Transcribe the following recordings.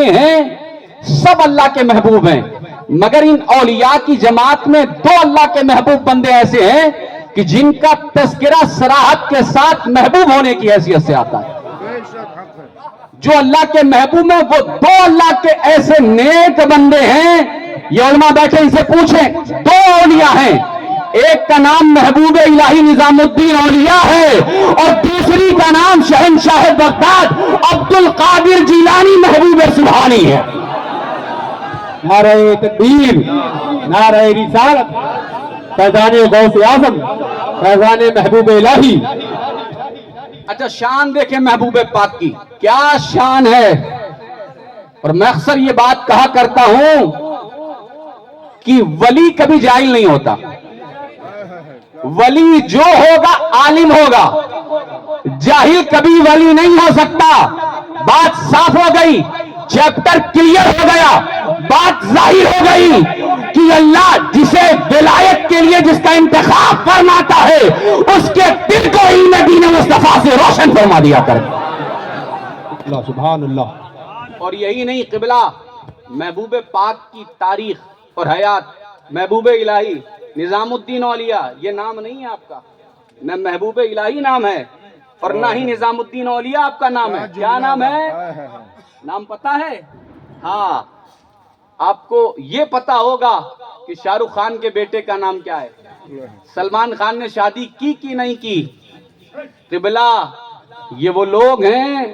ہیں سب اللہ کے محبوب ہیں، مگر ان اولیاء کی جماعت میں دو اللہ کے محبوب بندے ایسے ہیں کہ جن کا تذکرہ صراحت کے ساتھ محبوب ہونے کی حیثیت سے آتا ہے۔ جو اللہ کے محبوب ہیں وہ دو اللہ کے ایسے نیک بندے ہیں، یہ علماء بیٹھے ان سے پوچھیں، دو اولیاء ہیں، ایک کا نام محبوب الہی نظام الدین اولیاء ہے اور دوسری کا نام شہنشاہ بغداد عبد القادر جیلانی محبوب سبحانی ہے۔ نعرہ تکبیر، نعرہ رسالت، فیضان غوث اعظم، فیضان محبوب الہی۔ اچھا شان دیکھیں محبوب پاک کی، کیا شان ہے۔ اور میں اکثر یہ بات کہا کرتا ہوں کہ ولی کبھی جاہل نہیں ہوتا، ولی جو ہوگا عالم ہوگا، جاہل کبھی ولی نہیں ہو سکتا۔ بات صاف ہو گئی، چیپٹر کلیئر ہو گیا، بات ظاہر ہو گئی کہ اللہ جسے ولایت کے لیے جس کا انتخاب فرماتا ہے اس کے دل کو علم دین مصطفیٰ سے روشن فرما دیا کر۔ اللہ سبحان اللہ۔ اور یہی نہیں قبلہ، محبوب پاک کی تاریخ اور حیات، محبوب الہی نظام الدین اولیاء یہ نام نہیں ہے آپ کا، نہ محبوب الہی نام ہے اور نہ ہی نظام الدین اولیاء آپ کا نام ہے۔ کیا نام ہے؟ نام پتا ہے؟ ہاں، آپ کو یہ پتا ہوگا کہ شاہ رخ خان کے بیٹے کا نام کیا ہے، سلمان خان نے شادی کی نہیں کی۔ قبلہ یہ وہ لوگ ہیں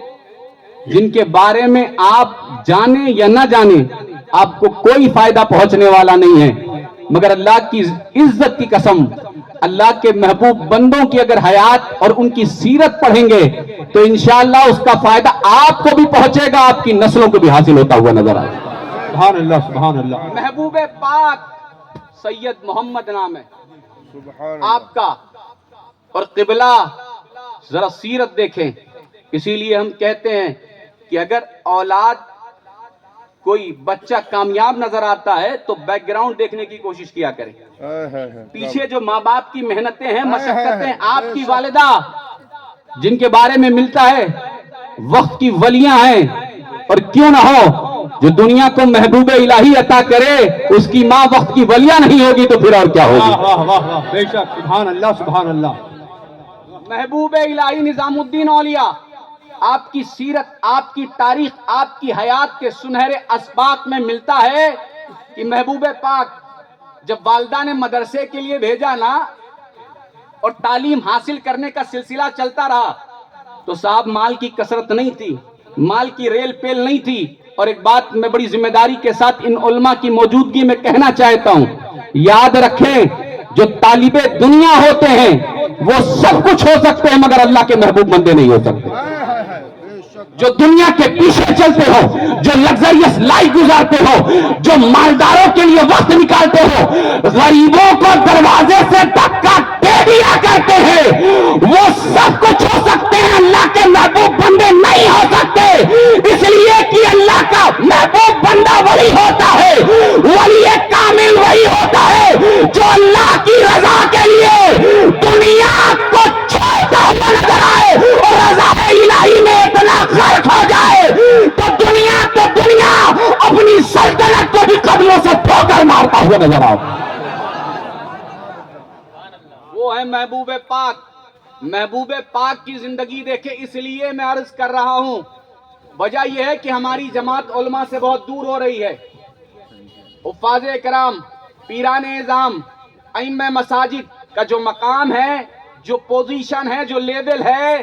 جن کے بارے میں آپ جانیں یا نہ جانیں آپ کو کوئی فائدہ پہنچنے والا نہیں ہے، مگر اللہ کی عزت کی قسم اللہ کے محبوب بندوں کی اگر حیات اور ان کی سیرت پڑھیں گے تو انشاءاللہ اس کا فائدہ آپ کو بھی پہنچے گا، آپ کی نسلوں کو بھی حاصل ہوتا ہوا نظر آئے گا۔ سبحان اللہ، سبحان اللہ۔ محبوب پاک سید محمد نام ہے آپ کا، اور قبلہ ذرا سیرت دیکھیں۔ اسی لیے ہم کہتے ہیں کہ اگر اولاد کوئی بچہ کامیاب نظر آتا ہے تو بیک گراؤنڈ دیکھنے کی کوشش کیا کریں، پیچھے جو ماں باپ کی محنتیں ہیں، مشقتیں، آپ کی والدہ جن کے بارے میں ملتا ہے وقت کی ولیاں ہیں، اور کیوں نہ ہو جو دنیا کو محبوب الہی عطا کرے اس کی ماں وقت کی ولیاں نہیں ہوگی تو پھر اور کیا ہوگی۔ واہ واہ واہ، بے شک، سبحان اللہ، سبحان اللہ۔ محبوب الہی نظام الدین اولیاء آپ کی سیرت، آپ کی تاریخ، آپ کی حیات کے سنہرے اسباق میں ملتا ہے کہ محبوب پاک جب والدہ نے مدرسے کے لیے بھیجا نا اور تعلیم حاصل کرنے کا سلسلہ چلتا رہا تو صاحب مال کی کثرت نہیں تھی، مال کی ریل پیل نہیں تھی۔ اور ایک بات میں بڑی ذمہ داری کے ساتھ ان علماء کی موجودگی میں کہنا چاہتا ہوں، یاد رکھیں جو طالب دنیا ہوتے ہیں وہ سب کچھ ہو سکتے ہیں مگر اللہ کے محبوب بندے نہیں ہو سکتے۔ جو دنیا کے پیچھے چلتے ہو، جو لگزریس لائف گزارتے ہو، جو مالداروں کے لیے وقت نکالتے ہو، غریبوں کو دروازے سے دھکا دے دیا کرتے ہیں، وہ سب کچھ ہو سکتے ہیں، اللہ کے محبوب بندے نہیں ہو سکتے۔ اس لیے کہ اللہ کا محبوب بندہ وہی ہوتا ہے، ولی کامل وہی ہوتا ہے جو اللہ کی رضا کے لیے دنیا کو چھوڑتا ہوا نظر آئے اور رضا الہی میں اتنا غرق ہو جائے تو دنیا اپنی سلطنت کو بھی قدموں سے ٹھوکر مارتا ہوا نظر آؤ۔ وہ ہے محبوب پاک۔ محبوب پاک کی زندگی دیکھے، اس لیے میں عرض کر رہا ہوں، وجہ یہ ہے کہ ہماری جماعت علماء سے بہت دور ہو رہی ہے۔ حفاظ کرام، پیران اعظام، ائمہ مساجد کا جو مقام ہے، جو پوزیشن ہے، جو لیول ہے،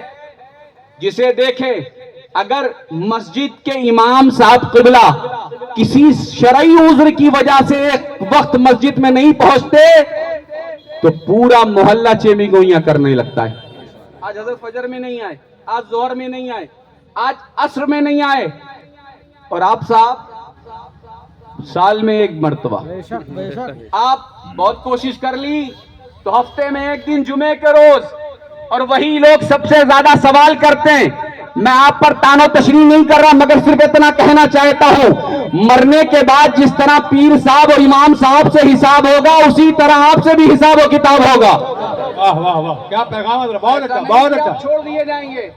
جسے دیکھے اگر مسجد کے امام صاحب قبلہ کسی شرعی عذر کی وجہ سے ایک وقت مسجد میں نہیں پہنچتے تو پورا محلہ چیمی گوئیاں کرنے لگتا ہے۔ آج حضرت فجر میں نہیں آئے، آج ظہر میں نہیں آئے، آج عصر میں نہیں آئے، اور آپ صاحب سال میں ایک مرتبہ، آپ بہت کوشش کر لی تو ہفتے میں ایک دن جمعے کے روز، اور وہی لوگ سب سے زیادہ سوال کرتے ہیں۔ میں آپ پر تانو تشریح نہیں کر رہا مگر صرف اتنا کہنا چاہتا ہوں، مرنے کے بعد جس طرح پیر صاحب اور امام صاحب سے حساب ہوگا اسی طرح آپ سے بھی حساب و کتاب ہوگا۔ واہ واہ واہ، کیا پیغام ہے، بہت اچھا، بہت اچھا۔ چھوڑ دیے جائیں گے،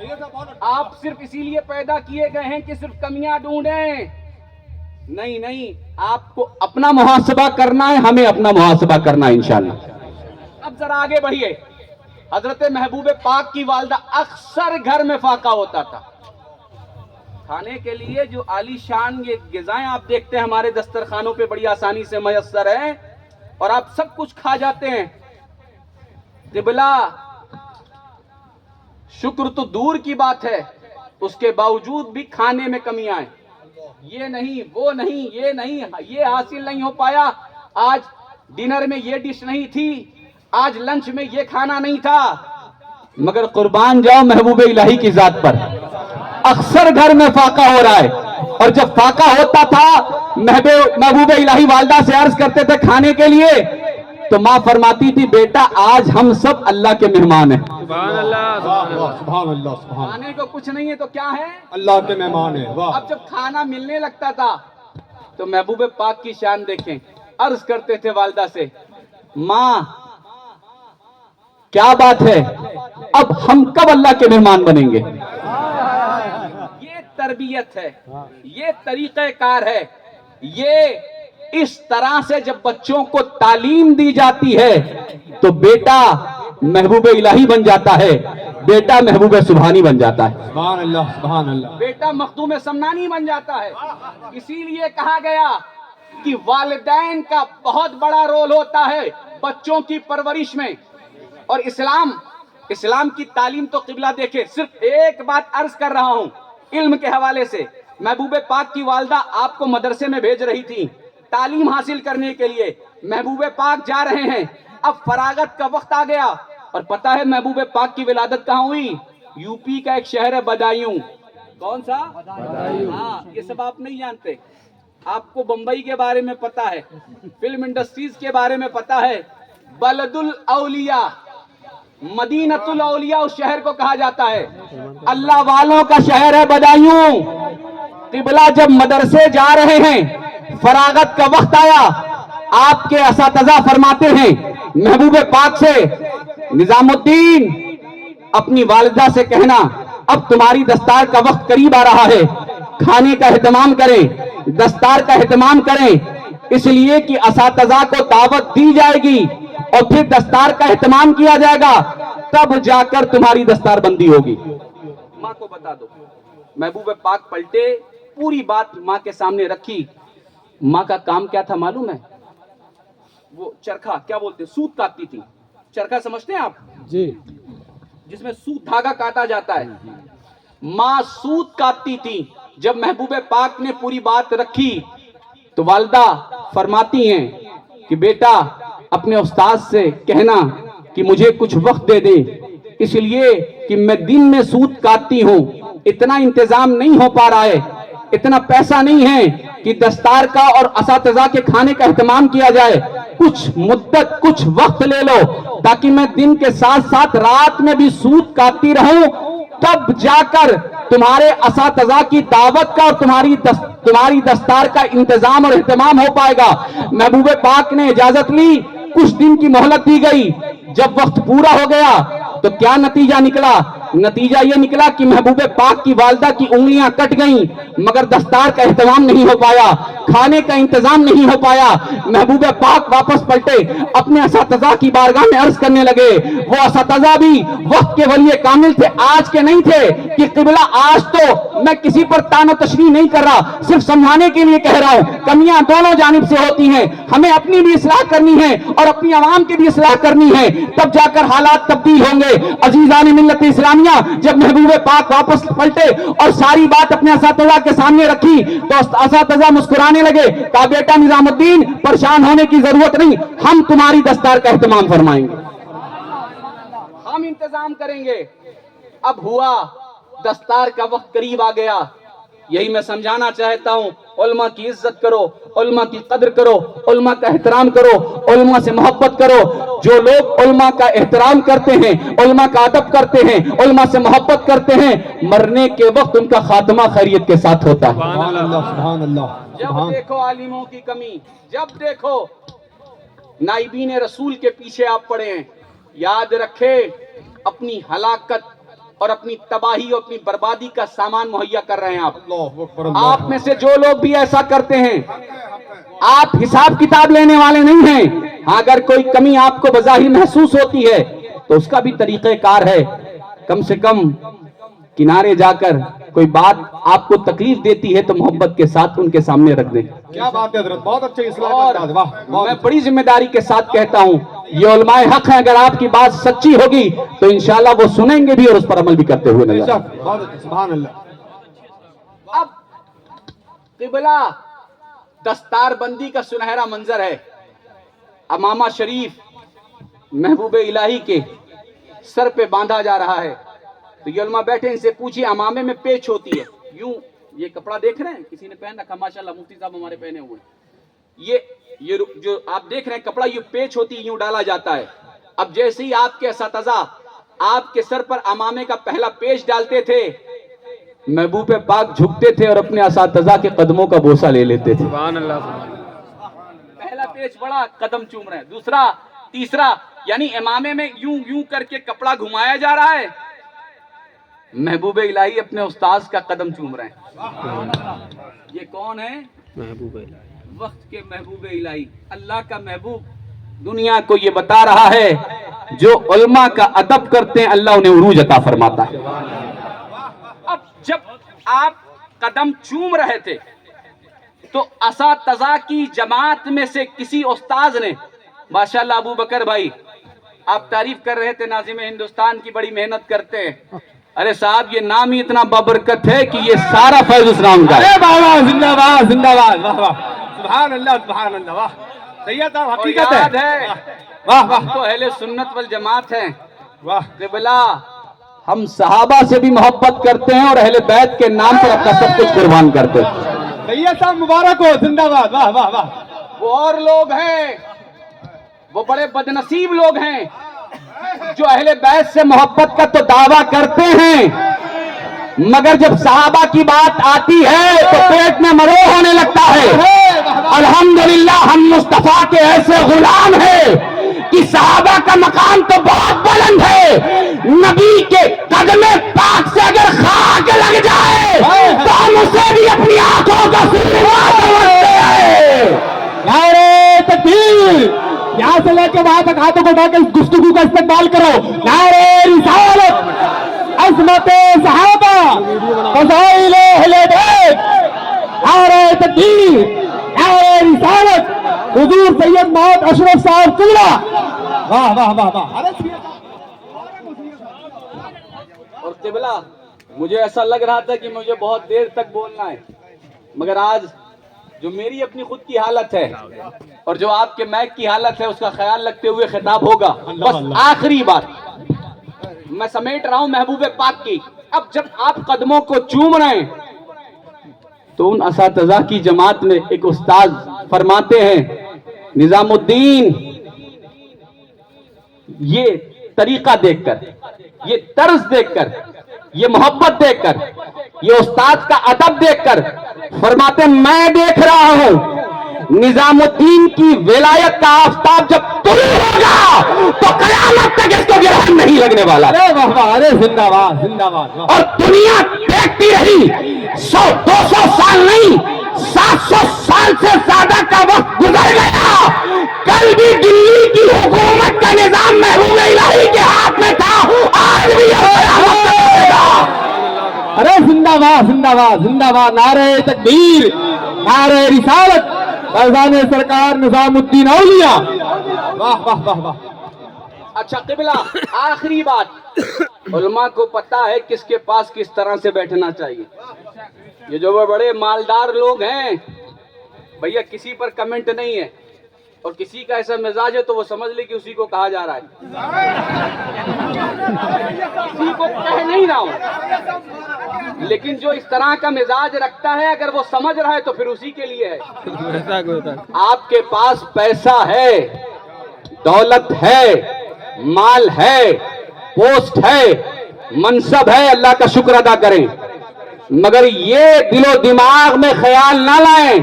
آپ صرف اسی لیے پیدا کیے گئے ہیں کہ صرف کمیاں ڈھونڈیں، نہیں نہیں، آپ کو اپنا محاسبہ کرنا ہے، ہمیں اپنا محاسبہ کرنا ہے انشاءاللہ۔ اب ذرا آگے بڑھیے۔ حضرت محبوب پاک کی والدہ اکثر گھر میں فاقہ ہوتا تھا کھانے کے لیے، جو عالی شان یہ غذائیں آپ دیکھتے ہیں ہمارے دسترخوانوں پہ بڑی آسانی سے میسر ہیں اور آپ سب کچھ کھا جاتے ہیں۔ قبلہ شکر تو دور کی بات ہے، اس کے باوجود بھی کھانے میں کمیاں ہیں۔ یہ نہیں، وہ نہیں، یہ نہیں، یہ حاصل نہیں ہو پایا، آج ڈنر میں یہ ڈش نہیں تھی، آج لنچ میں یہ کھانا نہیں تھا، مگر قربان جاؤ محبوب الہی کی ذات پر، اکثر گھر میں فاقہ ہو رہا ہے۔ اور جب فاقہ ہوتا تھا، محبوب الہی والدہ سے عرض کرتے تھے کھانے کے لیے، تو ماں فرماتی تھی بیٹا آج ہم سب اللہ کے مہمان ہیں۔ سبحان اللہ، سبحان اللہ، سبحان کھانے کو کچھ نہیں ہے تو کیا ہے؟ اللہ کے مہمان ہے۔ واہ، اب جب کھانا ملنے لگتا تھا تو محبوب پاک کی شان دیکھیں، عرض کرتے تھے والدہ سے ماں کیا بات ہے، اب ہم کب اللہ کے مہمان بنیں گے؟ یہ تربیت ہے، یہ طریقہ کار ہے، یہ اس طرح سے جب بچوں کو تعلیم دی جاتی ہے تو بیٹا محبوب الہی بن جاتا ہے، بیٹا محبوب سبحانی بن جاتا ہے، سبحان اللہ، سبحان اللہ۔ بیٹا مخدوم سمنانی بن جاتا ہے۔ اسی لیے کہا گیا کہ والدین کا بہت بڑا رول ہوتا ہے بچوں کی پرورش میں، اور اسلام کی تعلیم تو قبلہ دیکھے۔ صرف ایک بات عرض کر رہا ہوں علم کے حوالے سے، محبوب پاک کی والدہ آپ کو مدرسے میں بھیج رہی تھی تعلیم حاصل کرنے کے لیے، محبوب پاک جا رہے ہیں، اب فراغت کا وقت آ گیا، اور پتہ ہے محبوب پاک کی ولادت کہاں ہوئی؟ یو پی کا ایک شہر ہے بدایوں۔ کون سا؟ ہاں، یہ سب آپ نہیں جانتے، آپ کو بمبئی کے بارے میں پتا ہے، فلم انڈسٹریز کے بارے میں پتا ہے۔ بلد الاولیاء، مدینۃ الاولیاء اس شہر کو کہا جاتا ہے، اللہ والوں کا شہر ہے بدایوں۔ قبلہ جب مدرسے جا رہے ہیں، فراغت کا وقت آیا، آپ کے اساتذہ فرماتے ہیں محبوب پاک سے نظام الدین اپنی والدہ سے کہنا اب تمہاری دستار کا وقت قریب آ رہا ہے، کھانے کا اہتمام کریں، دستار کا اہتمام کریں، اس لیے کہ اساتذہ کو دعوت دی جائے گی اور پھر دستار کا اہتمام کیا جائے گا، تب جا کر تمہاری دستار بندی ہوگی۔ ماں کو بتا دو۔ محبوب پاک پلٹے، پوری بات ماں کے سامنے رکھی۔ ماں کا کام کیا تھا معلوم ہے؟ وہ چرخا، کیا بولتے ہیں، سوت کاٹتی تھی۔ چرخا سمجھتے ہیں آپ؟ جی، جس میں سوت دھاگا کاٹا جاتا ہے، ماں سوت کاٹتی تھی۔ جب محبوب پاک نے پوری بات رکھی تو والدہ فرماتی ہیں کہ بیٹا اپنے استاد سے کہنا کہ مجھے کچھ وقت دے دے، اس لیے کہ میں دن میں سوت کاٹتی ہوں، اتنا انتظام نہیں ہو پا رہا ہے، اتنا پیسہ نہیں ہے کہ دستار کا اور اساتذہ کے کھانے کا اہتمام کیا جائے، کچھ مدت، کچھ وقت لے لو تاکہ میں دن کے ساتھ ساتھ رات میں بھی سوت کاٹتی رہوں، تب جا کر تمہارے اساتذہ کی دعوت کا اور تمہاری دستار کا انتظام اور اہتمام ہو پائے گا۔ محبوب پاک نے اجازت لی، کچھ دن کی مہلت دی گئی۔ جب وقت پورا ہو گیا تو کیا نتیجہ نکلا؟ نتیجہ یہ نکلا کہ محبوب پاک کی والدہ کی انگلیاں کٹ گئیں، مگر دستار کا اہتمام نہیں ہو پایا، کھانے کا انتظام نہیں ہو پایا۔ محبوب پاک واپس پلٹے، اپنے اساتذہ کی بارگاہ میں عرض کرنے لگے۔ وہ اساتذہ بھی وقت کے ولی کامل تھے، آج کے نہیں تھے، کہ قبلہ آج تو میں کسی پر تان و تشریح نہیں کر رہا، صرف سمجھانے کے لیے کہہ رہا ہوں، کمیاں دونوں جانب سے ہوتی ہیں، ہمیں اپنی بھی اصلاح کرنی ہے اور اپنی عوام کی بھی اصلاح کرنی ہے، تب جا کر حالات تبدیل ہوں گے۔ عزیزان ملت اسلامیہ، جب محبوب پاک واپس پلٹے اور ساری بات اپنے اساتذہ کے سامنے رکھی تو اساتذہ مسکرانے لگے، کہا بیٹا نظام الدین پریشان ہونے کی ضرورت نہیں، ہم تمہاری دستار کا اہتمام فرمائیں گے، ہم انتظام کریں گے۔ اب ہوا، دستار کا وقت قریب آ گیا۔ یہی میں سمجھانا چاہتا ہوں، علماء کی عزت کرو، علماء کی قدر کرو، علماء کا احترام کرو، علماء سے محبت کرو۔ جو لوگ علماء کا احترام کرتے ہیں، علماء کا ادب کرتے ہیں، علماء سے محبت کرتے ہیں، مرنے کے وقت ان کا خاتمہ خیریت کے ساتھ ہوتا ہے۔ سبحان اللہ، سبحان اللہ۔ جب دیکھو عالموں کی کمی، جب دیکھو نائبین رسول کے پیچھے آپ پڑے ہیں، یاد رکھے اپنی ہلاکت اور اپنی تباہی اور اپنی بربادی کا سامان مہیا کر رہے ہیں آپ. اللہ اکبر اللہ آپ میں سے جو لوگ بھی ایسا کرتے ہیں آپ حساب کتاب لینے والے نہیں ہیں. ہاں اگر کوئی کمی آپ کو بظاہر محسوس ہوتی ہے تو اس کا بھی طریقہ کار ہے. کم سے کم کنارے جا کر کوئی بات آپ کو تکلیف دیتی ہے تو محبت کے ساتھ ان کے سامنے رکھ دیں. کیا بات ہے حضرت, بہت اچھے اسلام کا اور انداز, واہ بہت میں اچھا. بڑی ذمہ داری کے ساتھ کہتا ہوں یہ علماء حق ہیں, اگر آپ کی بات سچی ہوگی تو انشاءاللہ وہ سنیں گے بھی اور اس پر عمل بھی کرتے ہوئے بے نظر. شک, بہت اچھا, سبحان اللہ. اب قبلہ دستار بندی کا سنہرا منظر ہے. امامہ شریف محبوب الہی کے سر پہ باندھا جا رہا ہے. تو یہ علماء بیٹھے, ان سے پوچھیے امامے میں پیچ ہوتی ہے یوں, یہ کپڑا دیکھ رہے ہیں کسی نے پہن رکھا, ماشاءاللہ مفتی صاحب ہمارے پہنے ہوئے ہیں. یہ جو آپ دیکھ رہے ہیں کپڑا یہ پیچ ہوتی ہے, یوں ڈالا جاتا ہے. اب جیسے ہی آپ کے اساتذہ آپ کے سر پر امامے کا پہلا پیچ ڈالتے تھے محبوب پاک جھکتے تھے اور اپنے اساتذہ کے قدموں کا بوسہ لے لیتے تھے. سبحان اللہ, سبحان اللہ. پہلا پیچ بڑا, قدم چوم رہے ہیں. دوسرا, تیسرا, یعنی امامے میں یوں یوں کر کے کپڑا گھمایا جا رہا ہے, محبوب الہی اپنے استاذ کا قدم چوم رہے ہیں. یہ کون ہے؟ محبوب الہی, وقت کے محبوب الہی, اللہ کا محبوب. دنیا کو یہ بتا رہا ہے جو علماء کا ادب کرتے ہیں اللہ انہیں عروج عطا فرماتا ہے. اب جب آپ قدم چوم رہے تھے تو اساتذہ کی جماعت میں سے کسی استاذ نے, ماشاءاللہ ابو بکر بھائی آپ تعریف کر رہے تھے ناظم ہندوستان کی بڑی محنت کرتے ہیں. ارے صاحب یہ نام ہی اتنا بابرکت ہے کہ یہ سارا فیض اس نام کا ہے. ارے بابا زندہ باد, زندہ باد, واہ واہ, سبحان اللہ, سبحان اللہ, واہ. سید صاحب اور حقیقت یاد ہے, ہے واہ واہ ہم تو اہل سنت والجماعت ہیں. واہ. قبلہ ہم صحابہ سے بھی محبت کرتے ہیں اور اہل بیت کے نام پر اپنا سب کچھ قربان کرتے ہیں. سید صاحب مبارک ہو, زندہ باد, واہ واہ واہ. وہ اور لوگ ہیں, وہ بڑے بدنصیب لوگ ہیں جو اہل بیت سے محبت کا تو دعویٰ کرتے ہیں مگر جب صحابہ کی بات آتی ہے تو پیٹ میں مرو ہونے لگتا ہے. الحمدللہ ہم مصطفیٰ کے ایسے غلام ہیں کہ صحابہ کا مقام تو بہت بلند ہے, نبی کے قدم پاک سے اگر خاک لگ جائے تو ہم اسے بھی اپنی آنکھوں کا سننا سمجھتے ہیں. نعرے تکبیر, یہاں سے لے کے وہاں تک ہاتھوں کو اٹھا کے اس گفتگو کا استقبال کرو. نعرے رسالت, عظمت صحابہ, فضائل اہل بیت, نعرے تکبیر, نعرے رسالت, حضور سید محمد اشرف صاحب قبلہ, واہ واہ واہ واہ. اور قبلہ مجھے ایسا لگ رہا تھا کہ مجھے بہت دیر تک بولنا ہے, مگر آج جو میری اپنی خود کی حالت ہے اور جو آپ کے مائک کی حالت ہے اس کا خیال رکھتے ہوئے خطاب ہوگا. بس آخری بات میں سمیٹ رہا ہوں محبوب پاک کی. اب جب آپ قدموں کو چوم رہے ہیں تو ان اساتذہ کی جماعت میں ایک استاذ فرماتے ہیں نظام الدین, یہ طریقہ دیکھ کر, یہ طرز دیکھ کر, یہ محبت دیکھ کر, یہ استاد کا ادب دیکھ کر فرماتے ہیں میں دیکھ رہا ہوں نظام الدین کی ولایت کا آفتاب جب طلوع ہوگا تو قیامت تک اس کو گرہن نہیں لگنے والا. ارے واہ واہ, ارے زندہ باد, زندہ باد. اور دنیا دیکھتی رہی 100-200 سال نہیں 700 سال سے زیادہ کا وقت گزر گیا, کل بھی دلی کی حکومت کا نظام محبوب الہی کے ہاتھ میں تھا, آج بھی ارے زندہ باد, زندہ باد, زندہ باد. نعرے تکبیر, نعرے رسالت, فیضان سرکار نظام الدین اولیاء, واہ واہ واہ واہ. اچھا قبلہ آخری بات, علماء کو پتا ہے کس کے پاس کس طرح سے بیٹھنا چاہیے. یہ جو وہ بڑے مالدار لوگ ہیں بھیا کسی پر کمنٹ نہیں ہے, اور کسی کا ایسا مزاج ہے تو وہ سمجھ لے کہ اسی کو کہا جا رہا ہے, کسی کو کہہ نہیں رہا ہوں, لیکن جو اس طرح کا مزاج رکھتا ہے اگر وہ سمجھ رہا ہے تو پھر اسی کے لیے ہے. آپ کے پاس پیسہ ہے, دولت ہے, مال ہے, پوسٹ ہے, منصب ہے, اللہ کا شکر ادا کریں, مگر یہ دل و دماغ میں خیال نہ لائیں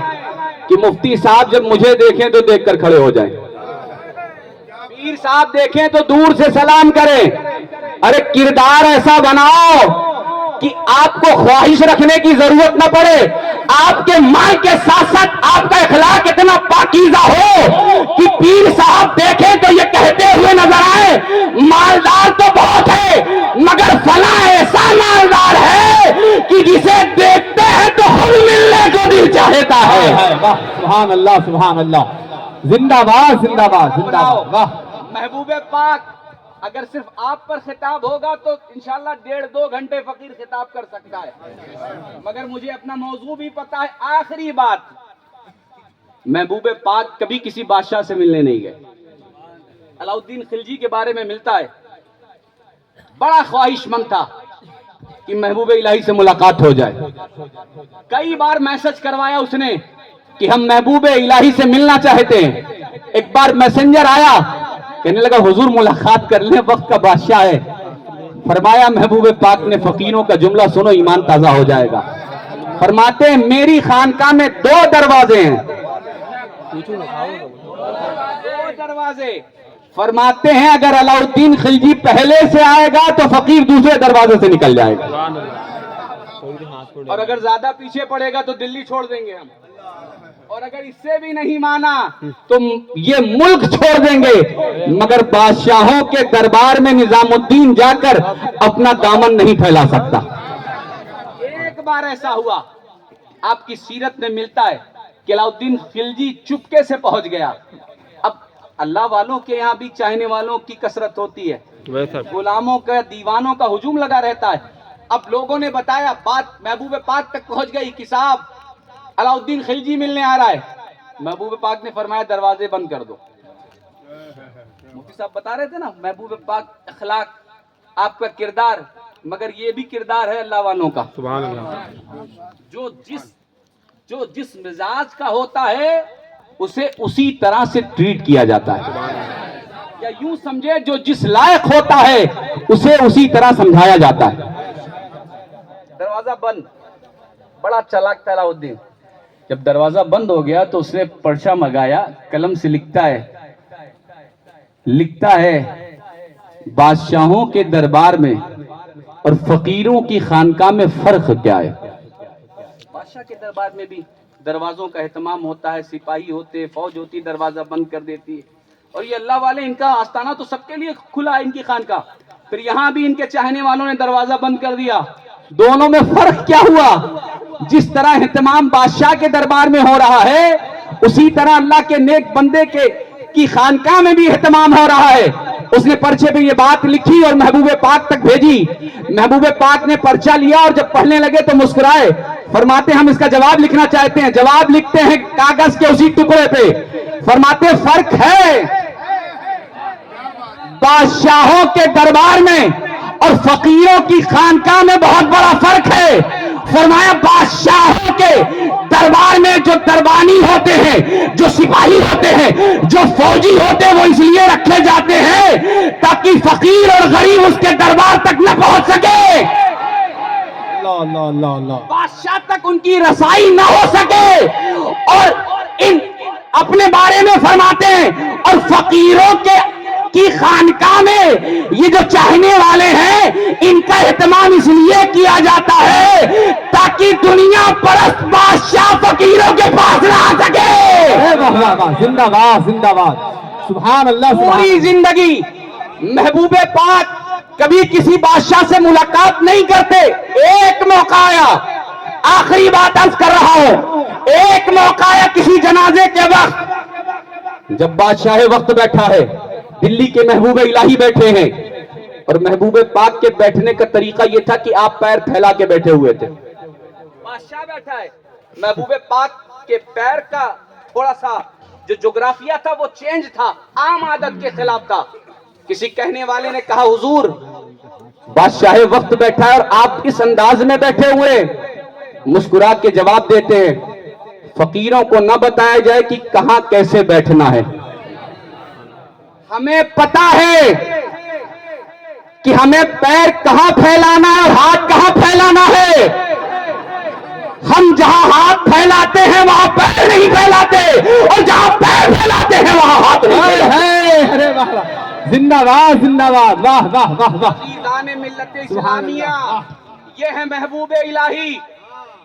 کہ مفتی صاحب جب مجھے دیکھیں تو دیکھ کر کھڑے ہو جائیں, پیر صاحب دیکھیں تو دور سے سلام کریں, ارے کردار ایسا بناؤ کہ آپ کو خواہش رکھنے کی ضرورت نہ پڑے، آپ کے مال کے ساتھ ساتھ آپ کا اخلاق اتنا پاکیزہ ہو کہ پیر صاحب دیکھیں تو یہ کہتے ہوئے نظر آئے مالدار تو بہت ہے مگر فلاں ایسا مالدار ہے کہ جسے دیکھتے ہیں تو خود ملنے کو دل چاہتا ہے۔ سبحان اللہ سبحان اللہ، زندہ باد زندہ باد زندہ باد۔ واہ محبوب پاک اگر صرف آپ پر خطاب ہوگا تو انشاءاللہ 1.5-2 گھنٹے فقیر خطاب کر سکتا ہے، مگر مجھے اپنا موضوع بھی پتا ہے۔ آخری بات، محبوب پاک کبھی کسی بادشاہ سے ملنے نہیں گئے۔ علاؤالدین خلجی کے بارے میں ملتا ہے، بڑا خواہش مند تھا کہ محبوب الہی سے ملاقات ہو جائے۔ کئی بار میسج کروایا اس نے کہ ہم محبوب الہی سے ملنا چاہتے ہیں۔ ایک بار میسنجر آیا، کہنے لگا حضور ملاقات کر لیں، وقت کا بادشاہ ہے۔ فرمایا محبوب پاک نے فقیروں کا جملہ سنو، ایمان تازہ ہو جائے گا۔ فرماتے ہیں میری خانقاہ میں 2 دروازے ہیں، 2 دروازے۔ فرماتے ہیں اگر علاؤالدین خلجی پہلے سے آئے گا تو فقیر دوسرے دروازے سے نکل جائے گا، اور اگر زیادہ پیچھے پڑے گا تو دلی چھوڑ دیں گے ہم، اور اگر اس سے بھی نہیں مانا تو یہ ملک چھوڑ دیں گے، مگر بادشاہوں کے دربار میں نظام الدین جا کر اپنا دامن نہیں پھیلا سکتا۔ ایک بار ایسا ہوا، آپ کی سیرت میں ملتا ہے کہ علاؤالدین خلجی چپکے سے پہنچ گیا۔ اب اللہ والوں کے یہاں بھی چاہنے والوں کی کثرت ہوتی ہے، غلاموں کا دیوانوں کا ہجوم لگا رہتا ہے۔ اب لوگوں نے بتایا، بات محبوب پاک تک پہنچ گئی کہ صاحب علاؤالدین خلجی ملنے آ رہا ہے۔ محبوب پاک نے فرمایا دروازے بند کر دو۔ مفتی صاحب بتا رہے تھے نا محبوب پاک اخلاق، آپ کا کردار، مگر یہ بھی کردار ہے اللہ والوں کا۔ سبحان اللہ۔ جو جس مزاج کا ہوتا ہے اسے اسی طرح سے ٹریٹ کیا جاتا ہے، یا یوں سمجھے جو جس لائق ہوتا ہے اسے اسی طرح سمجھایا جاتا ہے۔ دروازہ بند، بڑا چالاک تھا علاؤالدین۔ جب دروازہ بند ہو گیا تو اس نے پرچہ منگایا، قلم سے لکھتا ہے بادشاہوں کے دربار میں اور فقیروں کی خانقاہ میں فرق کیا ہے۔ بادشاہ کے دربار میں بھی دروازوں کا اہتمام ہوتا ہے، سپاہی ہوتے، فوج ہوتی، دروازہ بند کر دیتی ہے، اور یہ اللہ والے، ان کا آستانہ تو سب کے لیے کھلا ہے، ان کی خانقاہ۔ پھر یہاں بھی ان کے چاہنے والوں نے دروازہ بند کر دیا۔ دونوں میں فرق کیا ہوا؟ جس طرح اہتمام بادشاہ کے دربار میں ہو رہا ہے اسی طرح اللہ کے نیک بندے کی خانقاہ میں بھی اہتمام ہو رہا ہے۔ اس نے پرچے پہ یہ بات لکھی اور محبوب پاک تک بھیجی۔ محبوب پاک نے پرچہ لیا اور جب پڑھنے لگے تو مسکرائے، فرماتے ہم اس کا جواب لکھنا چاہتے ہیں۔ جواب لکھتے ہیں کاغذ کے اسی ٹکڑے پہ، فرماتے فرق ہے بادشاہوں کے دربار میں اور فقیروں کی خانقاہ میں بہت بڑا فرق ہے۔ فرمایا بادشاہوں کے دربار میں جو دربانی ہوتے ہیں، جو سپاہی ہوتے ہیں، جو فوجی ہوتے ہیں، وہ اس لیے رکھے جاتے ہیں تاکہ فقیر اور غریب اس کے دربار تک نہ پہنچ سکے، بادشاہ تک ان کی رسائی نہ ہو سکے، اور ان اپنے بارے میں فرماتے ہیں اور فقیروں کی خانقاہ میں یہ جو چاہنے والے ہیں ان کا اہتمام اس لیے کیا جاتا ہے تاکہ دنیا پرست بادشاہ فقیروں کے پاس نہ آ سکے۔ زندہ باد زندہ باد، سبحان اللہ۔ پوری زندگی محبوب پاک کبھی کسی بادشاہ سے ملاقات نہیں کرتے۔ ایک موقع آیا، آخری بات عرض کر رہا ہوں، ایک موقع آیا کسی جنازے کے وقت، جب بادشاہ وقت بیٹھا ہے، دلی کے محبوب الہی بیٹھے ہیں، اور محبوب پاک کے بیٹھنے کا طریقہ یہ تھا کہ آپ پیر پھیلا کے بیٹھے ہوئے تھے۔ بادشاہ بیٹھا ہے، محبوب پاک کے پیر کا تھوڑا سا جو جغرافیہ تھا وہ چینج تھا، عام عادت کے خلاف تھا۔ کسی کہنے والے نے کہا حضور بادشاہ وقت بیٹھا ہے اور آپ اس انداز میں بیٹھے ہوئے، مسکرا کے جواب دیتے ہیں فقیروں کو نہ بتایا جائے کہ کہاں کیسے بیٹھنا ہے، ہمیں پتا ہے کہ ہمیں پیر کہاں پھیلانا ہے اور ہاتھ کہاں پھیلانا ہے، ہم جہاں ہاتھ پھیلاتے ہیں وہاں پیر نہیں پھیلاتے، اور جہاں پیر پھیلاتے ہیں وہاں ہاتھ نہیں پھیلاتے۔ زندہ باد زندہ باد، واہ واہ واہ واہ، عزیزان ملت اسلامیہ، یہ ہے محبوب الہی۔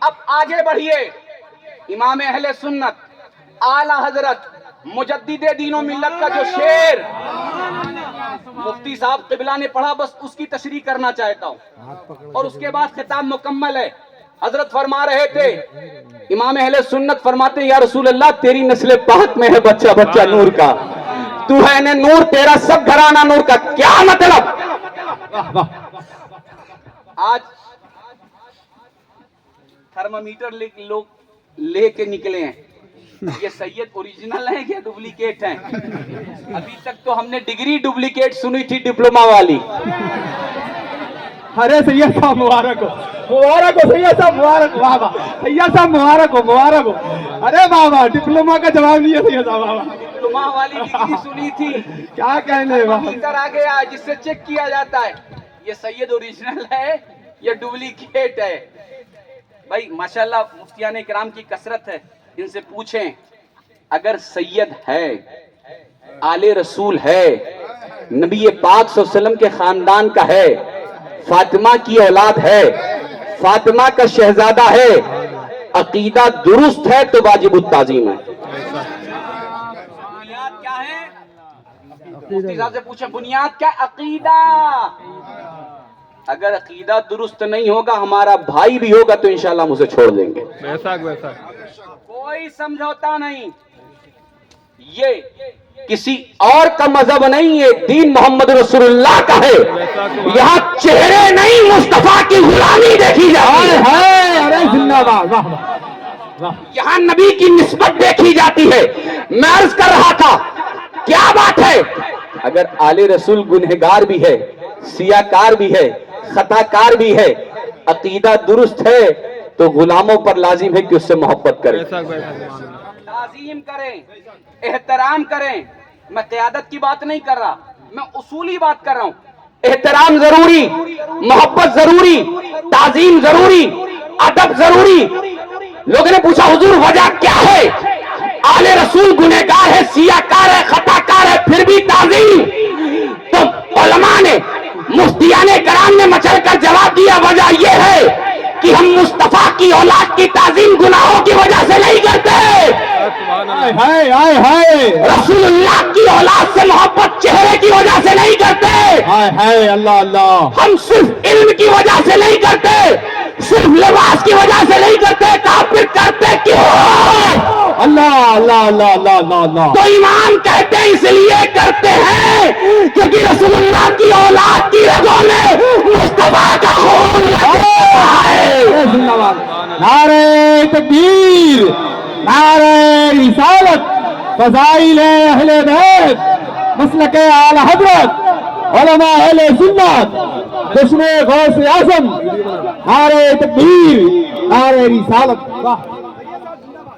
اب آگے بڑھیے، امام اہل سنت اعلی حضرت مجدد دین و ملت کا جو شعر مفتی صاحب قبلہ نے پڑھا، بس اس کی تشریح کرنا چاہتا ہوں اور اس کے بعد خطاب مکمل ہے۔ حضرت فرما رہے تھے، امام اہل سنت فرماتے ہیں یا رسول اللہ تیری نسل پاک میں ہے بچہ بچہ نور کا، تو ہے نے نور، تیرا سب گھرانہ نور کا۔ کیا مطلب؟ واہ واہ، آج تھرمامیٹر لوگ لے کے نکلے ہیں، یہ سید اوریجنل ہیں یا ڈپلیکیٹ ہیں؟ ابھی تک تو ہم نے ڈگری ڈپلیکیٹ سنی تھی، ڈپلوما والی۔ ارے سید صاحب مبارک ہو، مبارک ہو سید صاحب، مبارک ہو، واہ واہ سید صاحب مبارک ہو، مبارک ہو۔ ارے بابا ڈپلوما کا جواب نہیں ہے سید صاحب، بابا ڈپلوما والی ڈگری سنی تھی، کیا کہنے بابا، ادھر آ گیا جس سے چیک کیا جاتا ہے یہ سید اوریجنل ہے یا ڈپلیکیٹ ہے۔ بھائی ماشاءاللہ مفتیان کرام کی کثرت ہے، ان سے پوچھیں اگر سید ہے، آل رسول ہے، نبی پاک صلی اللہ علیہ وسلم کے خاندان کا ہے، فاطمہ کی اولاد ہے، فاطمہ کا شہزادہ ہے، عقیدہ درست ہے تو واجب التعظیم ہے۔ بنیاد کیا ہے؟ مفتی صاحب سے پوچھیں بنیاد کیا؟ عقیدہ۔ اگر عقیدہ درست نہیں ہوگا، ہمارا بھائی بھی ہوگا تو انشاءاللہ ہم اسے چھوڑ دیں گے، کوئی سمجھوتا نہیں۔ یہ کسی اور کا مذہب نہیں ہے، دین محمد رسول اللہ کا ہے۔ یہاں چہرے نہیں مصطفیٰ کی غلامی دیکھی جاتی ہے، ارے زندہ باد، واہ واہ، یہاں نبی کی نسبت دیکھی جاتی ہے۔ میں عرض کر رہا تھا کیا بات ہے، اگر آل رسول گنہگار بھی ہے، سیاکار بھی ہے، خطا کار بھی ہے، عقیدہ درست ہے تو غلاموں پر لازم ہے کہ اس سے محبت کریں، تعظیم کریں، احترام کریں۔ میں قیادت کی بات نہیں کر رہا، میں اصولی بات کر رہا ہوں۔ احترام ضروری، محبت ضروری، تعظیم ضروری، ادب ضروری۔ لوگوں نے پوچھا حضور وجہ کیا ہے؟ آل رسول گنہگار ہے، سیاکار ہے، خطا کار ہے، پھر بھی تعظیم۔ تو علماء نے، مفتیان کرام نے مچل کر جواب دیا وجہ یہ ہے کہ ہم مصطفیٰ کی اولاد کی تعظیم گناہوں کی وجہ سے نہیں کرتے، ہائے ہائے ہائے، رسول اللہ کی اولاد سے محبت چہرے کی وجہ سے نہیں کرتے، ہائے ہائے، اللہ اللہ، ہم صرف علم کی وجہ سے نہیں کرتے، صرف لباس کی وجہ سے نہیں کرتے، کافر کرتے کیوں؟ اللہ اللہ اللہ اللہ اللہ اللہ، تو ایمان کہتے ہیں اس لیے کرتے ہیں کیونکہ رسول اللہ کی اولاد کی رگوں میں مصطفیٰ کا خون لگا ہے۔ زندہ باد، نعرہ تکبیر، نعرہ رسالت، فضائل اہل بیت، مسلک اعلی حضرت، علماء اہل سنت، جشن غوث اعظم، نعرہ تکبیر، نعرہ رسالت، واہ۔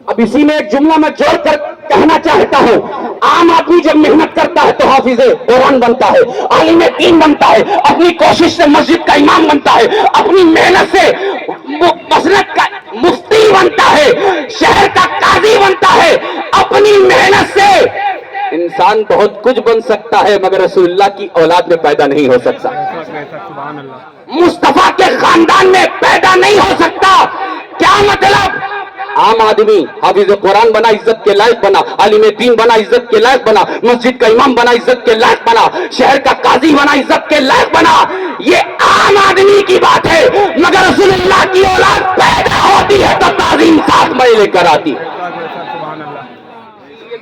اب اسی میں ایک جملہ میں جوڑ کر کہنا چاہتا ہوں، عام آدمی جب محنت کرتا ہے تو حافظ قرآن بنتا ہے، عالم دین بنتا ہے، اپنی کوشش سے مسجد کا امام بنتا ہے، اپنی محنت سے مسلک کا مفتی بنتا ہے، شہر کا قاضی بنتا ہے، اپنی محنت سے انسان بہت کچھ بن سکتا ہے مگر رسول اللہ کی اولاد میں پیدا نہیں ہو سکتا، مصطفیٰ کے خاندان میں پیدا نہیں ہو سکتا۔ کیا مطلب؟ عام آدمی حافظ قرآن بنا، عزت کے لائق بنا، عالم دین بنا، عزت کے لائق بنا، مسجد کا امام بنا، عزت کے لائق بنا، شہر کا قاضی بنا، عزت کے لائق بنا، یہ عام آدمی کی بات ہے مگر رسول اللہ کی اولاد پیدا ہوتی ہے تو تعظیم ساتھ میں لے کر آتی ہے۔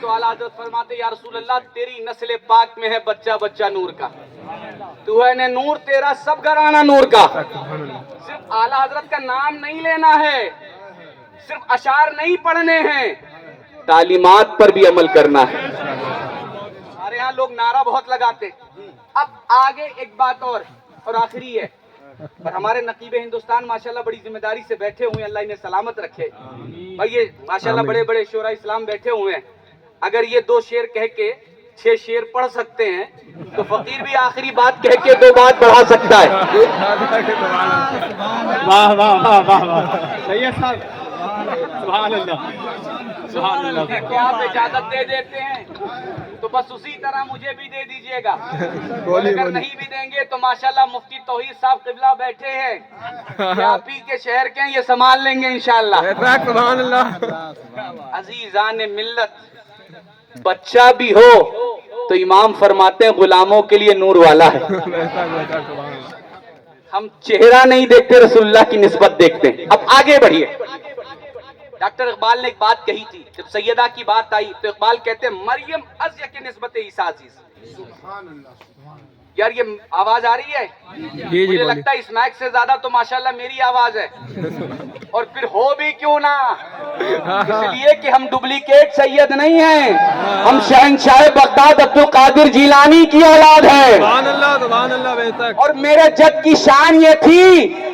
تو اعلیٰ حضرت فرماتے یا رسول اللہ تیری نسل پاک میں ہے بچہ بچہ نور کا، تو ہے نے نور، تیرا سب گھرانہ نور کا۔ صرف اعلیٰ حضرت کا نام نہیں لینا ہے، صرف اشعار نہیں پڑھنے ہیں، تعلیمات پر بھی عمل کرنا ہے۔ ہمارے یہاں لوگ نعرہ بہت لگاتے۔ اب آگے ایک بات اور آخری ہے، اور ہمارے نقیب ہندوستان ماشاءاللہ بڑی ذمہ داری سے بیٹھے ہوئے ہیں، اللہ انہیں سلامت رکھے۔ بھائی یہ ماشاءاللہ بڑے بڑے شعراء اسلام بیٹھے ہوئے ہیں، اگر یہ 2 شعر کہہ کے 6 شعر پڑھ سکتے ہیں تو فقیر بھی آخری بات کہہ کے 2 بات بڑھا سکتا ہے۔ واہ واہ واہ واہ واہ، سید صاحب سبحان اللہ، سبحان اللہ، کیا آپ اجازت دے دیتے ہیں؟ تو بس اسی طرح مجھے بھی دے دیجئے گا. اور اگر نہیں بھی دیں گے تو ماشاءاللہ مفتی توحید صاحب قبلہ بیٹھے ہیں, یہ آپ ہی کے شہر کے ہیں, یہ سنبھال لیں گے انشاءاللہ. سبحان اللہ. عزیزان ملت, بچہ بھی ہو تو امام فرماتے ہیں غلاموں کے لیے نور والا ہے. ہم چہرہ نہیں دیکھتے, رسول اللہ کی نسبت دیکھتے ہیں. اب آگے بڑھیے. ڈاکٹر اقبال نے ایک بات کہی تھی, جب سیدہ کی بات آئی تو اقبال کہتے ہیں مریم ازیہ کی نسبت عیسیٰ عزیز. یار یہ آواز آ رہی ہے؟ مجھے لگتا ہے اس مائک سے زیادہ تو ماشاءاللہ میری آواز ہے, اور پھر ہو بھی کیوں نہ, اس لیے کہ ہم ڈپلیکیٹ سید نہیں ہیں, ہم شہنشاہ بغداد عبدالقادر جیلانی کی اولاد ہیں. سبحان اللہ, سبحان اللہ. بے شک. اور میرے جد کی شان یہ تھی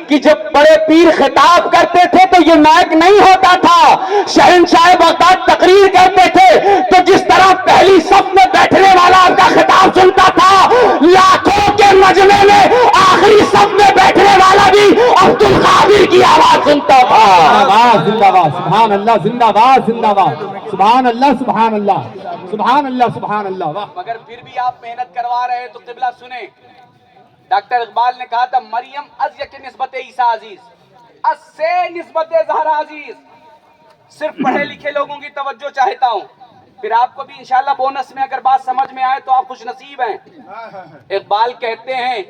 کہ جب بڑے پیر خطاب کرتے تھے تو یہ مائک نہیں ہوتا تھا. شہنشاہ بغداد تقریر کرتے تھے تو جس طرح پہلی صف میں بیٹھنے والا آپ کا خطاب سنتا تھا, لاکھوں کے مجمع میں آخری صف میں بیٹھنے والا بھی عبدالقادر کی آواز سنتا تھا. زندہ باد, سبحان اللہ, زندہ باد, زندہ باد, سبحان اللہ, سبحان اللہ, سبحان اللہ, سبحان اللہ. واہ. مگر پھر بھی آپ محنت کروا رہے ہیں تو قبلہ سنیں. ڈاکٹر اقبال نے کہا تھا مریم ازیہ کی نسبت عیسیٰ عزیز, از سے نسبت زہرا عزیز. صرف پڑھے لکھے لوگوں کی توجہ چاہتا ہوں, پھر آپ کو بھی انشاءاللہ بونس میں اگر بات سمجھ میں آئے تو آپ خوش نصیب ہیں. اقبال کہتے ہیں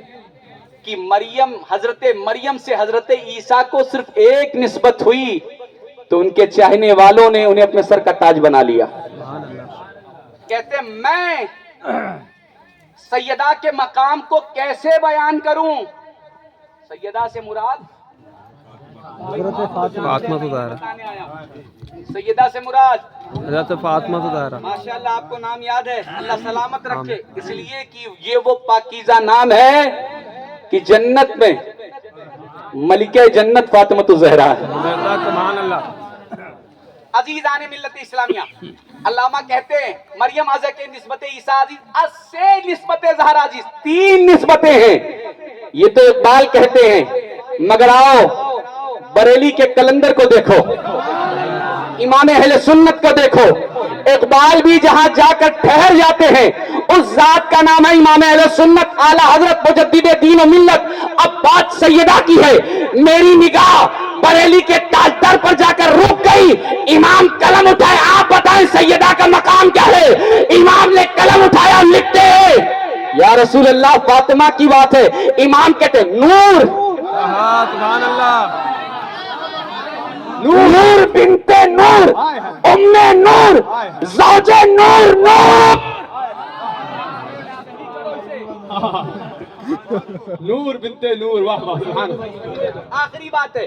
کہ مریم, حضرت مریم سے حضرت عیسیٰ کو صرف ایک نسبت ہوئی تو ان کے چاہنے والوں نے انہیں اپنے سر کا تاج بنا لیا. کہتے ہیں میں سیدہ کے مقام کو کیسے بیان کروں. سیدہ سے مراد فاطمہ زہرا. سیدہ سے مراد حضرت فاطمہ زہرا. ماشاءاللہ آپ کو نام یاد ہے, اللہ سلامت رکھے. اس لیے کہ یہ وہ پاکیزہ نام ہے کہ جنت میں ملکہ جنت فاطمہ زہرا ہے. سبحان اللہ. عزیزان ملت اسلامیہ, علامہ کہتے ہیں مریم ازیہ کے نسبت عیسیٰ عزیز, از سے نسبت زہرا عزیز. تین نسبتیں ہیں یہ تو اقبال کہتے ہیں, مگر آؤ بریلی کے کلندر کو دیکھو, امام اہل سنت کو دیکھو. اقبال بھی جہاں جا کر ٹھہر جاتے ہیں اس ذات کا نام ہے امام اہل سنت اعلی حضرت مجدد دین و ملت. اب بات سیدہ کی ہے, میری نگاہ بریلی کے تاجدر پر جا کر رک گئی. امام قلم اٹھائے, آپ بتائیں سیدہ کا مقام کیا ہے. امام نے قلم اٹھایا, لکھتے ہیں یا رسول اللہ فاطمہ کی بات ہے. امام کہتے ہیں نور, سبحان اللہ. نور بنت نور, ام نور, زوج نور, نور. نور بنت نور. واہ واہ, سبحان اللہ. آخری بات ہے,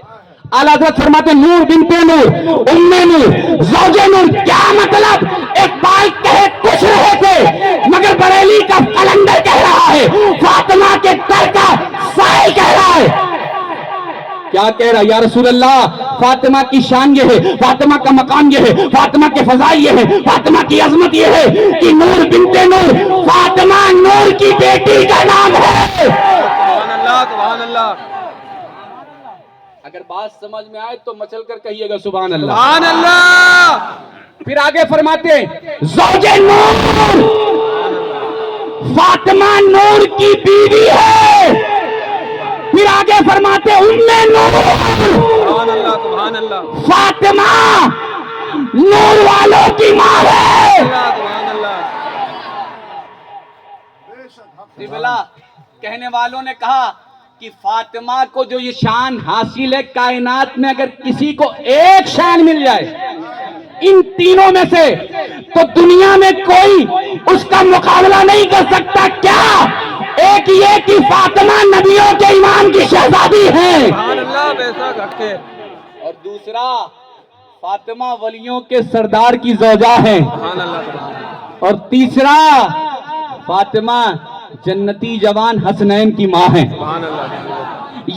اعلیٰ حضرت فرماتے نور بنت نور, ام نور, زوج نور. کیا مطلب؟ اقبال کہے کچھ رہے تھے مگر بریلی کا قلندر کہہ رہا ہے, فاطمہ کے در کا سائل کہہ رہا ہے. کیا کہہ رہا یا رسول اللہ؟ فاطمہ کی شان یہ ہے, فاطمہ کا مقام یہ ہے, فاطمہ کے فضائل یہ ہے, فاطمہ کی عظمت یہ ہے کہ نور بنت نور, فاطمہ نور کی بیٹی کا نام ہے. سبحان اللہ, سبحان اللہ. اگر بات سمجھ میں آئے تو مچل کر کہیے گا سبحان اللہ. سبحان اللہ. پھر آگے فرماتے ہیں زوج نور, فاطمہ نور کی بیوی ہے. پھر آگے فرماتے ام نور, سبحان اللہ, سبحان اللہ. فاطمہ نور والوں کی ماں ہے. سبحان اللہ. کہنے والوں نے کہا کہ فاطمہ کو جو یہ شان حاصل ہے کائنات میں, اگر کسی کو ایک شان مل جائے ان تینوں میں سے تو دنیا میں کوئی اس کا مقابلہ نہیں کر سکتا. کیا؟ ایک یہ کہ فاطمہ نبیوں کے امام کی شہزادی ہیں, سبحان اللہ. بے شک رکھے. اور دوسرا فاطمہ ولیوں کے سردار کی زوجہ ہیں, سبحان اللہ. اور تیسرا فاطمہ جنتی جوان حسنین کی ماں ہیں. سبحان اللہ.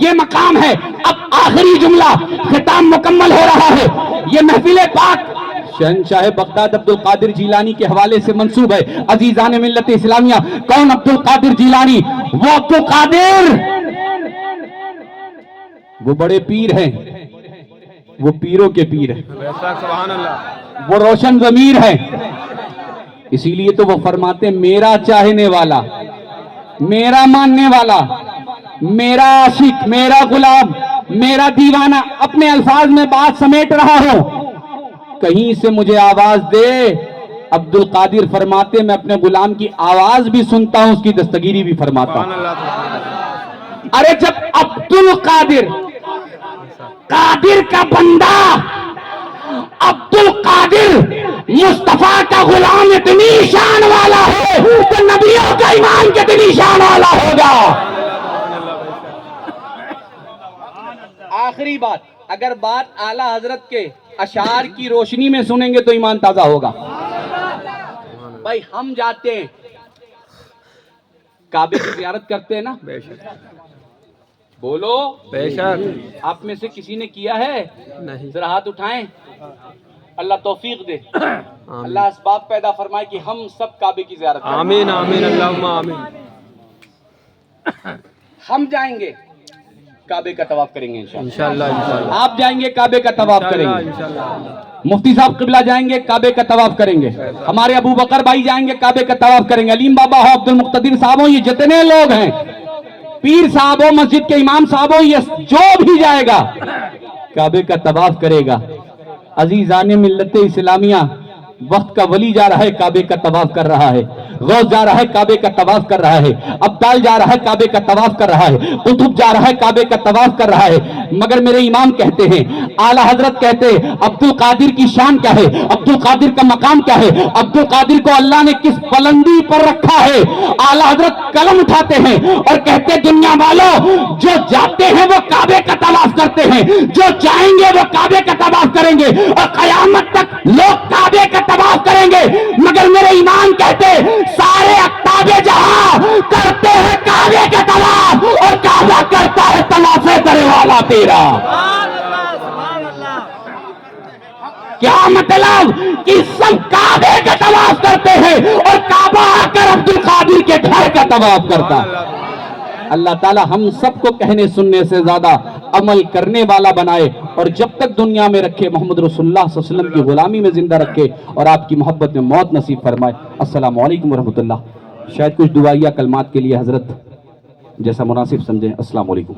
یہ مقام ہے. اب آخری جملہ, ختام مکمل ہو رہا ہے. یہ محفل پاک شہنشاہ بغداد عبدالقادر جیلانی کے حوالے سے منسوب ہے. عزیزان ملت اسلامیہ, کون عبدالقادر جیلانی؟ وہ عبدالقادر, وہ بڑے پیر ہیں, وہ پیروں کے پیر ہیں, بے شک. سبحان اللہ. وہ روشن ضمیر ہیں, اسی لیے تو وہ فرماتے ہیں میرا چاہنے والا، میرا ماننے والا، میرا عاشق، میرا غلام، میرا دیوانہ، اپنے الفاظ میں بات سمیٹ رہا ہوں، کہیں سے مجھے آواز دے۔ عبد القادر فرماتے میں اپنے غلام کی آواز بھی سنتا ہوں، اس کی دستگیری بھی فرماتا ہوں۔ سبحان اللہ۔ ارے جب عبد القادر، قادر کا بندہ عبد القادر مصطفیٰ کا غلام اتنی شان والا ہے تو نبیوں کا ایمان کتنی شان والا ہوگا۔ آخری بات، اگر بات اعلیٰ حضرت کے اشعار کی روشنی میں سنیں گے تو ایمان تازہ ہوگا۔ بھائی ہم جاتے ہیں کعبے کی زیارت کرتے ہیں نا، بے شک بولو بے شک، آپ میں سے کسی نے کیا ہے؟ نہیں، ذرا ہاتھ اٹھائیں، اللہ توفیق دے، اللہ اسباب پیدا فرمائے کہ ہم سب کعبے کی زیارت کریں۔ آمین آمین اللہم آمین۔ ہم جائیں گے کعبے کا طواف کریں گے انشاءاللہ، انشاءاللہ انشاءاللہ آپ جائیں گے کعبے کا طواف کریں گے، انشاءاللہ۔ مفتی صاحب قبلہ جائیں گے کعبے کا طواف کریں گے، ہمارے ابو بکر بھائی جائیں گے کعبے کا طواف کریں گے، علیم بابا ہو، عبد المقتدر صاحب ہو، یہ جتنے لوگ ہیں، پیر صاحب ہو، مسجد کے امام صاحب ہو، یہ جو بھی جائے گا کعبے کا طواف کرے گا۔ عزیزان ملت اسلامیہ، وقت کا ولی جا رہا ہے کعبے کا طواف کر رہا ہے، غوث جا رہا ہے کعبے کا طواف کر رہا ہے، ابدال جا رہا ہے کعبے کا طواف کر رہا ہے، قطب جا رہا ہے کعبے کا طواف کر رہا ہے، مگر میرے امام کہتے ہیں، اعلیٰ حضرت کہتے ہیں عبد القادر کی شان کیا ہے، عبد القادر کا مقام کیا ہے، عبد القادر کو اللہ نے کس بلندی پر رکھا ہے۔ اعلیٰ حضرت قلم اٹھاتے ہیں اور کہتے ہیں دنیا والوں، جو جاتے ہیں وہ کعبے کا طواف کرتے ہیں، جو جائیں گے وہ کعبے کا طواف کریں گے، اور قیامت تک لوگ کعبے کا طواف کریں گے، مگر میرے امام کہتے سارے اقطاب جہاں کرتے ہیں کعبے کا طواف، اور کعبہ کرتا ہے طواف کرنے والا تیرا۔ کیا مطلب کہ سب کعبے کا طواف کرتے ہیں اور کعبہ آ کر عبد القادر کے گھر کا طواف کرتا ہے۔ اللہ تعالی ہم سب کو کہنے سننے سے زیادہ عمل کرنے والا بنائے، اور جب تک دنیا میں رکھے محمد رسول اللہ صلی اللہ علیہ وسلم کی غلامی میں زندہ رکھے، اور آپ کی محبت میں موت نصیب فرمائے۔ السلام علیکم ورحمۃ اللہ۔ شاید کچھ دعائیہ کلمات کے لیے حضرت جیسا مناسب سمجھیں۔ السلام علیکم۔